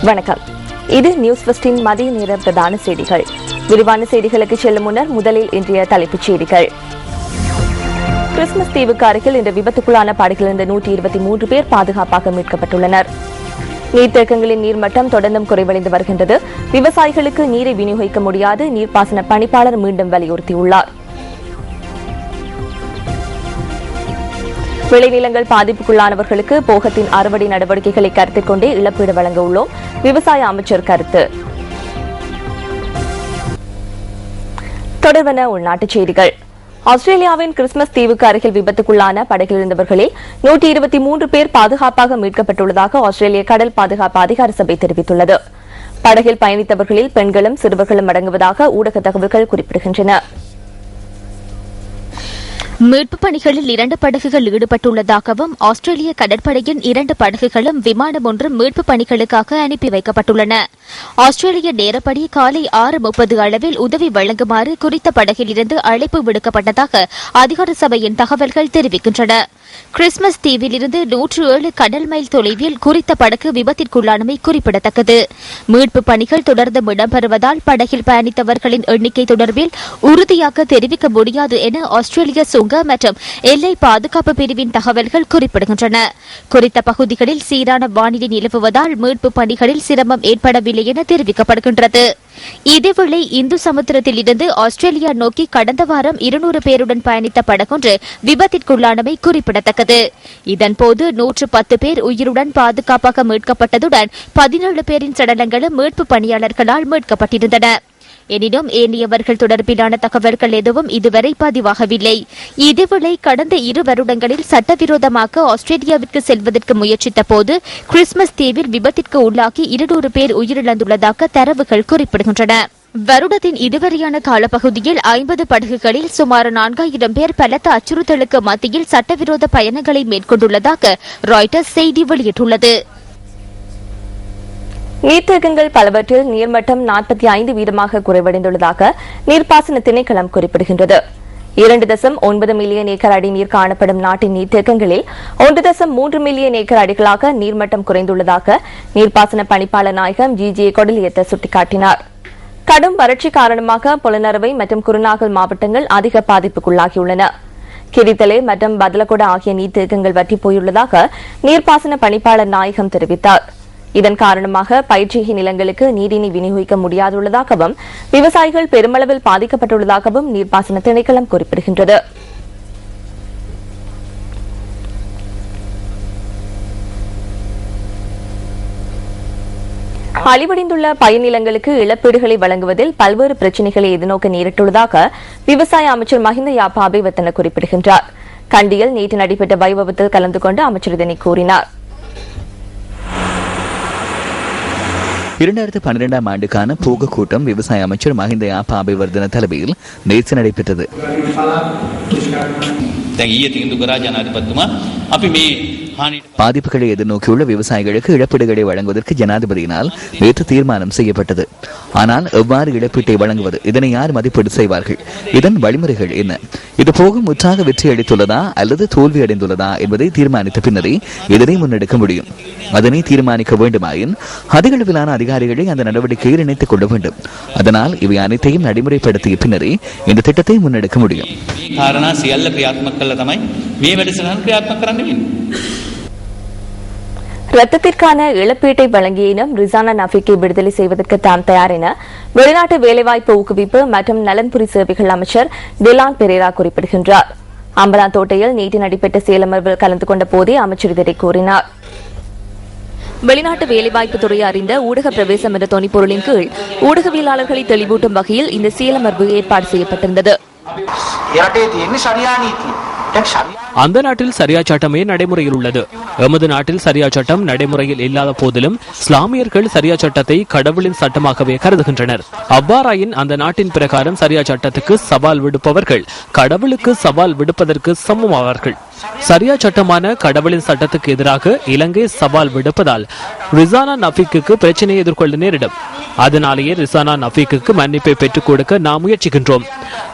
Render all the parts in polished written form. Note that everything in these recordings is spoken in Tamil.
வணக்கம். இது நியூஸ் ஃபர்ஸ்டின் மதிய நேர பிரதான செய்திகள். விரிவான செய்திகளுக்கு செல்லும் முன்னர் முதலில் இன்றைய தலைப்புச் செய்திகள். கிறிஸ்துமஸ் தீவுக்கு அருகில் இந்த விபத்துக்குள்ளான படகிலிருந்து 123 பேர் பாதுகாப்பாக மீட்கப்பட்டுள்ளனர். நீர்த்தேக்கங்களின் நீர்மட்டம் தொடர்ந்தும் குறைவடைந்து வருகின்றது. விவசாயிகளுக்கு நீரை விநியோகிக்க முடியாது, நீர்ப்பாசன பணிப்பாளர் மீண்டும் வலியுறுத்தியுள்ளார். விளைநிலங்கள் பாதிப்புக்குள்ளானவர்களுக்கு போகத்தின் அறுவடை நடவடிக்கைகளை கருத்தில் கொண்டே இழப்பீடு வழங்க உள்ளோம். விவசாய அமைச்சர் கருத்து. தொடர்பான உள்நாட்டுச் செய்திகள். ஆஸ்திரேலியாவின் கிறிஸ்துமஸ் தீவுக்கு அருகில் விபத்துக்குள்ளான படகில் இருந்தவர்களில் 123 பேர் பாதுகாப்பாக மீட்கப்பட்டுள்ளதாக ஆஸ்திரேலிய கடல் பாதுகாப்பு அதிகார சபை தெரிவித்துள்ளது. படகில் பயணித்தவர்களில் பெண்களும் சிறுவர்களும் அடங்குவதாக ஊடக தகவல்கள் குறிப்பிடுகின்றன. மீட்பு பணிகளில் 2 படகுகள் ஈடுபட்டுள்ளதாகவும் ஆஸ்திரேலிய கடற்படையின் 2 படகுகளும் விமானம் ஒன்றும் மீட்பு பணிகளுக்காக அனுப்பி வைக்கப்பட்டுள்ளன. ஆஸ்திரேலிய நேரப்படி காலை 6:30 அளவில் உதவி வழங்குமாறு குறித்த படகில் இருந்து அழைப்பு விடுக்கப்பட்டதாக அதிகார சபையின் தகவல்கள் தெரிவிக்கின்றன. கிறிஸ்துமஸ் தீவில் இருந்து 107 கடல் மைல் தொலைவில் குறித்த படகு விபத்திற்குள்ளானமை குறிப்பிடத்தக்கது. மீட்பு பணிகள் தொடர்ந்து இடம்பெறுவதால் படகில் பயணித்தவர்களின் எண்ணிக்கை தொடர்பில் உறுதியாக தெரிவிக்க முடியாது என ஆஸ்திரேலிய சுங்க மற்றும் எல்லை பாதுகாப்பு பிரிவின் தகவல்கள் குறிப்பிடுகின்றன. குறித்த பகுதிகளில் சீரான வானிலை நிலவுவதால் மீட்பு பணிகளில் சிரமம் ஏற்படவில்லை என தெரிவிக்கப்படுகின்றது. இதேவேளை இந்து சமுத்திரத்தில் இருந்து ஆஸ்திரேலியா நோக்கி கடந்த வாரம் 200 பேருடன் பயணித்த படகொன்று விபத்திற்குள்ளானமை குறிப்பிடத்தக்கது. இதன்போது 110 பேர் உயிருடன் பாதுகாப்பாக மீட்கப்பட்டதுடன் 17 பேரின் சடலங்களும் மீட்பு பணியாளர்களால் மீட்கப்பட்டிருந்தன. எனினும் ஏனையவர்கள் தொடர்பிலான தகவல்கள் எதுவும் இதுவரை பதிவாகவில்லை. இதேவேளை கடந்த 2 வருடங்களில் சட்டவிரோதமாக ஆஸ்திரேலியாவிற்கு செல்வதற்கு முயற்சித்த போது கிறிஸ்துமஸ் தீவில் விபத்திற்கு உள்ளாகி 200 பேர் உயிரிழந்துள்ளதாக தரவுகள் குறிப்பிடுகின்றன. வருடத்தின் இதுவரையான காலப்பகுதியில் 50 படகுகளில் சுமார் 4000 பேர் பலத்த அச்சுறுத்தலுக்கு மத்தியில் சட்டவிரோத பயணங்களை மேற்கொண்டுள்ளதாக ராய்ட்டர்ஸ் செய்தி வெளியிட்டுள்ளது. நீர்த்தேக்கங்கள் பலவற்றில் நீர்மட்டம் 45 வீதமாக குறைவடைந்துள்ளதாக நீர்ப்பாசன திணைக்களம் குறிப்பிடுகின்றது. 2.9 மில்லியன் ஏக்கர் அடி நீர் காணப்படும் நாட்டின் நீர்த்தேக்கங்களில் 1.3 மில்லியன் ஏக்கர் அடிகளாக நீர்மட்டம் குறைந்துள்ளதாக நீர்ப்பாசன பணிப்பாளர் நாயகம் GGA கொடலியத்த சுட்டிக்காட்டினார். கடும் வறட்சி காரணமாக பொலனறுவை மற்றும் குருநாகல் மாவட்டங்கள் அதிக பாதிப்புக்குள்ளாகியுள்ளன. கிரித்தலே மற்றும் பதலகொட ஆகிய நீர்த்தேக்கங்கள் வற்றிப் போயுள்ளதாக நீர்ப்பாசன பணிப்பாளர் நாயகம் தெரிவித்தார். இதன் காரணமாக பயிற்சிகை நிலங்களுக்கு நீரினை விநியோகிக்க முடியாதுள்ளதாகவும் விவசாயிகள் பெருமளவில் பாதிக்கப்பட்டுள்ளதாகவும் நீர்ப்பாசன திணைக்களம் குறிப்பிடுகின்றது. அழிவடைந்துள்ள பயிர் நிலங்களுக்கு இழப்பீடுகளை வழங்குவதில் பல்வேறு பிரச்சினைகளை எதிர்நோக்க நேரிட்டுள்ளதாக விவசாய அமைச்சர் மஹிந்த யாப்பாபேவர்தன குறிப்பிடுகின்றார். கண்டியில் நேற்று நடைபெற்ற வைபவத்தில் கலந்து கொண்டு அமைச்சர் இதனை கூறினார். 2012ஆம் ஆண்டுக்கான போக கூட்டம் விவசாய அமைச்சர் மஹிந்த யாப்பாபேவர்தன தலைமையில் நேற்று நடைபெற்றது. பாதிப்புகளை எதிர்நோக்கியுள்ள விவசாயிகளுக்கு இழப்பீடுகளை வழங்குவதற்கு ஜனாதிபதியினால் நேற்று தீர்மானம் செய்யப்பட்டது. ஆனால் எவ்வாறு இழப்பீட்டை வழங்குவது, இதனை யார் மதிப்பீடு செய்வார்கள், இதன் வழிமுறைகள் என்ன, இது போக முற்றாக வெற்றி அளித்துள்ளதா அல்லது தோல்வி அடைந்துள்ளதா என்பதை தீர்மானித்த பின்னரே இதனை முன்னெடுக்க முடியும். அதனை தீர்மானிக்க வேண்டுமாயின் அதிகளவிலான அதிகாரிகளை அந்த நடவடிக்கையில் இணைத்துக் கொள்ள வேண்டும். அதனால் இவை அனைத்தையும் நடைமுறைப்படுத்திய பின்னரே இந்த திட்டத்தை முன்னெடுக்க முடியும். ரத்தத்திற்கான இழப்பீட்டை வழங்கிய இனம் ரிசானா நஃபீக்கை விடுதலை செய்வதற்கு தாம் தயார் என வெளிநாட்டு வேலைவாய்ப்பு ஊக்குவிப்பு மற்றும் நலன்புரி சேவைகள் அமைச்சர் டிலான் பெரேரா குறிப்பிடுகின்றார். அம்பலாந்தோட்டையில் நேற்று நடைபெற்ற செயலமர்வில் கலந்து கொண்ட போதே அமைச்சர் இதனை கூறினார். வெளிநாட்டு வேலைவாய்ப்பு துறை அறிந்த ஊடக பிரவேசம் என்ற தொனிப்பொருளின் கீழ் ஊடகவியலாளர்களை தெளிவூட்டும் வகையில் இந்த செயலமர்வு ஏற்பாடு செய்யப்பட்டிருந்தது. அந்த நாட்டில் சரியா சட்டமே நடைமுறையில் உள்ளது. எமது நாட்டில் சரியா சட்டம் நடைமுறையில் இல்லாத போதிலும் இஸ்லாமியர்கள் சரியா சட்டத்தை கடவுளின் சட்டமாகவே கருதுகின்றனர். அவ்வாறாயின் அந்த நாட்டின் பிரகாரம் சரியா சட்டத்துக்கு சவால் விடுப்பவர்கள் கடவுளுக்கு சவால் விடுப்பதற்கு சமமாவார்கள். சரியா சட்டமான கடவுளின் சட்டத்துக்கு எதிராக இலங்கை சவால் விடுப்பதால் ரிசானா நஃபீக்கு பிரச்சனையை எதிர்கொள்ள நேரிடும். அதனாலேயே ரிசானா நஃபீக்கு மன்னிப்பை பெற்றுக் கொடுக்க நாம் முயற்சிக்கின்றோம்.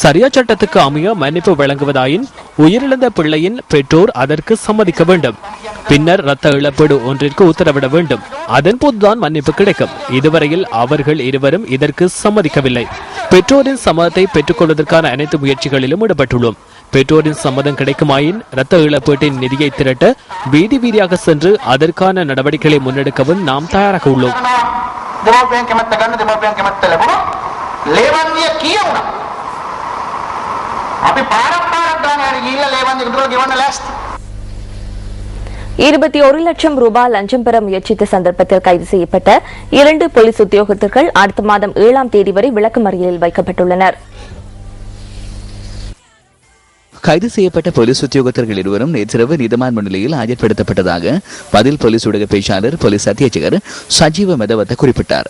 சரியா சட்டத்துக்கு அமைய மன்னிப்பு வழங்குவதாயின் உயிரிழந்த பிள்ளையின் இல்லையின் பெற்றோர் அதற்கு சம்மதிக்க வேண்டும். பின்னர் இரத்த இழப்பீடு ஒன்றிற்கு உத்தரவிட வேண்டும். அதன் போதுதான் மன்னிப்பு கிடைக்கும். இதுவரையில் அவர்கள் இருவரும் இதற்கு சம்மதிக்கவில்லை. பெற்றோரின் சம்மதத்தை பெற்றுக்கொள்வதற்கான அனைத்து முயற்சிகளிலும் ஈடுபட்டுள்ளோம். பெற்றோரின் சம்மதம் கிடைக்குமாயின் இரத்த இழப்பீட்டின் நிதியை திரட்ட வீதி வீதியாக சென்று அதற்கான நடவடிக்கைகளை முன்னெடுக்கவும் நாம் தயாராக உள்ளோம். ₹21,00,000 லஞ்சம் பெற முயற்சித்த சந்தர்ப்பத்தில் கைது செய்யப்பட்ட 2 போலீஸ் உத்தியோகத்தர்கள் அடுத்த மாதம் 7ஆம் தேதி வரை விளக்கமறியலில் வைக்கப்பட்டுள்ளனர். கைது செய்யப்பட்ட போலீஸ் உத்தியோகத்தர்கள் இருவரும் நேற்றிரவு நீதவான் முன்னிலையில் ஆஜர்படுத்தப்பட்டதாக பதில் போலீஸ் ஊடக பேச்சாளர் போலீஸ் அத்தியட்சகர் சஜீவ மெதவத்த குறிப்பிட்டார்.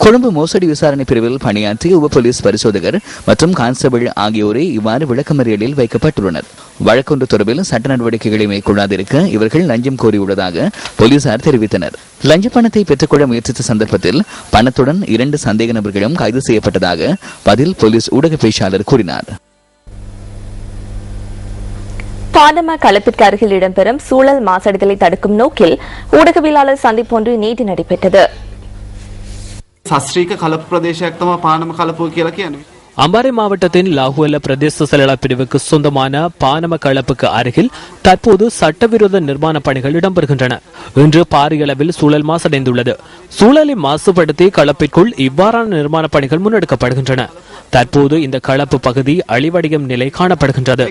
கொழும்பு மோசடி விசாரணை பிரிவில் பணியாற்றிய உப போலீஸ் பரிசோதகர் மற்றும் கான்ஸ்டபிள் ஆகியோரை இவ்வாறு விளக்கமறியலில் வைக்கப்பட்டுள்ளனர். வழக்கொன்று தொடர்பில் சட்ட நடவடிக்கைகளை மேற்கொள்ளாதிருக்க இவர்கள் லஞ்சம் கோரியுள்ளதாக போலீசார் தெரிவித்தனர். லஞ்ச பணத்தை பெற்றுக்கொள்ள முயற்சித்த சந்தர்ப்பத்தில் பணத்துடன் 2 சந்தேக நபர்களும் கைது செய்யப்பட்டதாக பதில் போலீஸ் ஊடக பேச்சாளர் கூறினார். பானம களப்பிற்கு அருகில் இடம்பெறும் சூழல் மாசடைதலை தடுக்கும் நோக்கில் ஊடகவியலாளர் சந்திப்பு ஒன்று நேற்று நடைபெற்றது. அம்பாறை மாவட்டத்தின் லாகுவல பிரதேச செயலாளர் பிரிவுக்கு சொந்தமான பானம களப்புக்கு அருகில் தற்போது சட்டவிரோத நிர்மாண பணிகள் இடம்பெறுகின்றன. இன்று பாரிய அளவில் சூழல் மாசடைந்துள்ளது. சூழலை மாசுபடுத்தி களப்பிற்குள் இவ்வாறான நிர்மாண பணிகள் முன்னெடுக்கப்படுகின்றன. தற்போது இந்த களப்பு பகுதி அழிவடையும் நிலை காணப்படுகின்றது.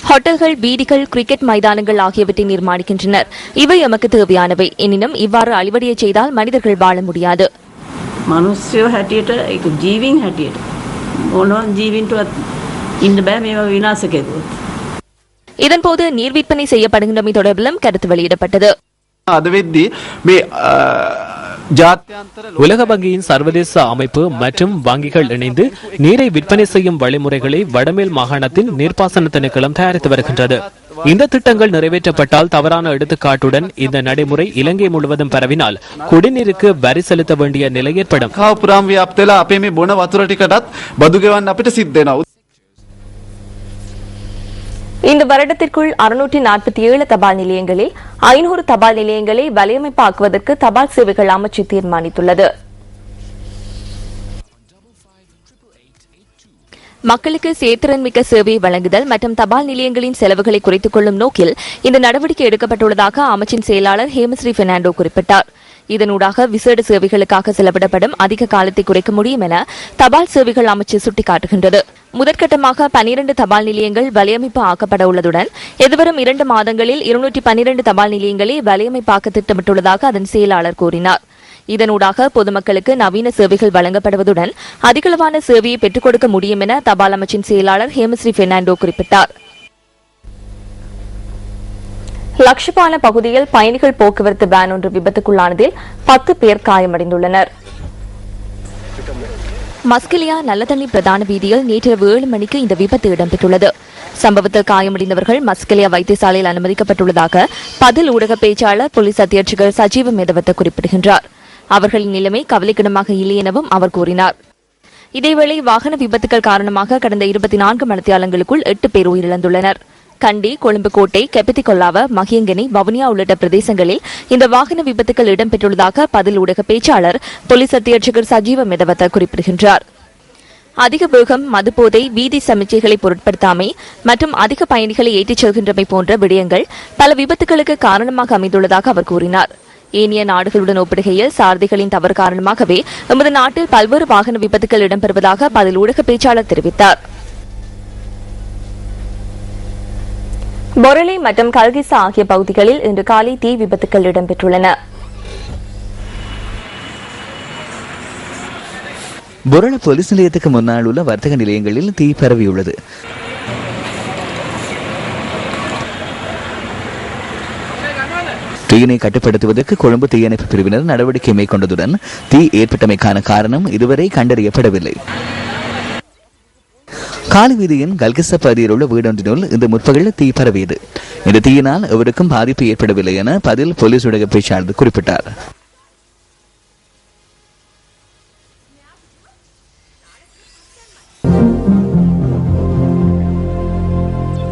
ஹோட்டல்கள், வீதிகள், கிரிக்கெட் மைதானங்கள் ஆகியவற்றை நிர்மாணிக்கின்றனர். இவை எமக்கு தேவையானவை. எனினும் இவ்வாறு அழிவடைய செய்தால் மனிதர்கள் வாழ முடியாது. இதன்போது நீர் விற்பனை செய்யப்படுகின்றமை தொடர்பிலும் கருத்து வெளியிடப்பட்டது. உலக வங்கியின் சர்வதேச அமைப்பு மற்றும் வங்கிகள் இணைந்து நீரை விற்பனை செய்யும் வழிமுறைகளை வடமேல் மாகாணத்தின் நீர்ப்பாசன திணைக்களம் தயாரித்து வருகின்றது. இந்த திட்டங்கள் நிறைவேற்றப்பட்டால் தவறான எடுத்துக்காட்டுடன் இந்த நடைமுறை இலங்கை முழுவதும் பரவினால் குடிநீருக்கு வரி செலுத்த வேண்டிய நிலை ஏற்படும். இந்த வருடத்திற்குள் 647 தபால் நிலையங்களில் 500 தபால் நிலையங்களை வலையமைப்பாக்குவதற்கு தபால் சேவைகள் அமைச்சு தீர்மானித்துள்ளது. மக்களுக்கு செயற்திறன்மிக்க சேவையை வழங்குதல் மற்றும் தபால் நிலையங்களின் செலவுகளை குறைத்துக் கொள்ளும் நோக்கில் இந்த நடவடிக்கை எடுக்கப்பட்டுள்ளதாக அமைச்சின் செயலாளர் ஹேமஸ்ரீ பெர்னாண்டோ குறிப்பிட்டார். இதனூடாக விசேட சேவைகளுக்காக செலவிடப்படும் அதிக காலத்தை குறைக்க முடியும் என தபால் சேவைகள் அமைச்சு சுட்டிக்காட்டுகின்றது. முதற்கட்டமாக 12 தபால் நிலையங்கள் வலையமைப்பு ஆக்கப்பட உள்ளதுடன் எதிர்வரும் 2 மாதங்களில் 212 தபால் நிலையங்களை வலையமைப்பாக்க திட்டமிட்டுள்ளதாக அதன் செயலாளர் கூறினார். இதனூடாக பொதுமக்களுக்கு நவீன சேவைகள் வழங்கப்படுவதுடன் அதிகளவான சேவையை பெற்றுக் கொடுக்க முடியும் என தபால் அமைச்சின் செயலாளர் ஹேமஸ்ரீ பெர்னாண்டோ குறிப்பிட்டார். லக்ஷபான பகுதியில் பயணிகள் போக்குவரத்து வேன் ஒன்று விபத்துக்குள்ளானதில் 10 பேர் காயமடைந்துள்ளனர். மஸ்கெலியா நல்லதண்ணி பிரதான வீதியில் நேற்றிரவு 7 மணிக்கு இந்த விபத்து இடம்பெற்றுள்ளது. சம்பவத்தில் காயமடைந்தவர்கள் மஸ்கெலியா வைத்தியசாலையில் அனுமதிக்கப்பட்டுள்ளதாக பதில் ஊடக பேச்சாளர் போலீஸ் அத்தியட்சகர் சஜீவ மெதவத்த குறிப்பிடுகின்றார். அவர்களின் நிலைமை கவலைக்கிடமாக இல்லை எனவும் அவர் கூறினார். இதேவேளை வாகன விபத்துகள் காரணமாக கடந்த 24 மணித்தியாலங்களுக்குள் 8 பேர் உயிரிழந்துள்ளனர். கண்டி, கொழும்பு கோட்டை, கெப்பித்திகொல்லாவ, மகியங்கனி, வவுனியா உள்ளிட்ட பிரதேசங்களில் இந்த வாகன விபத்துகள் இடம்பெற்றுள்ளதாக பதில் ஊடக பேச்சாளர் போலீஸ் அத்தியட்சகர் சஜீவ மெதவத்த குறிப்பிடுகின்றார். அதிக வேகம், மதுபோதை, வீதி சமிச்சைகளை பொருட்படுத்தாமை மற்றும் அதிக பயணிகளை ஏற்றிச் செல்கின்றமை போன்ற விடயங்கள் பல விபத்துகளுக்கு காரணமாக அமைந்துள்ளதாக அவர் கூறினார். ஏனைய நாடுகளுடன் ஒப்பிடுகையில் சாரதிகளின் தவறு காரணமாகவே எமது நாட்டில் பல்வேறு வாகன விபத்துகள் இடம்பெறுவதாக பதில் ஊடக பேச்சாளர் தெரிவித்தார். பொரளை மற்றும் கல்கிசா ஆகிய பகுதிகளில் இன்று காலை தீ விபத்துகள் இடம்பெற்றுள்ளன. பொரள போலீஸ் நிலையத்துக்கு முன்னால் உள்ள வர்த்தக நிலையங்களில் தீ பரவியுள்ளது. தீயினை கட்டுப்படுத்துவதற்கு கொழும்பு தீயணைப்பு பிரிவினர் நடவடிக்கை மேற்கொண்டதுடன் தீ ஏற்பட்டமைக்கான காரணம் இதுவரை கண்டறியப்படவில்லை. காலி வீதியின் கல்கிசா பகுதியில் உள்ள வீடொன்றினுள் இந்த முற்பகலில் தீ பரவியது. இந்த தீயினால் எவருக்கும் பாதிப்பு ஏற்படவில்லை என பதில் போலீஸ் ஊடக பேச்சாளர் குறிப்பிட்டார்.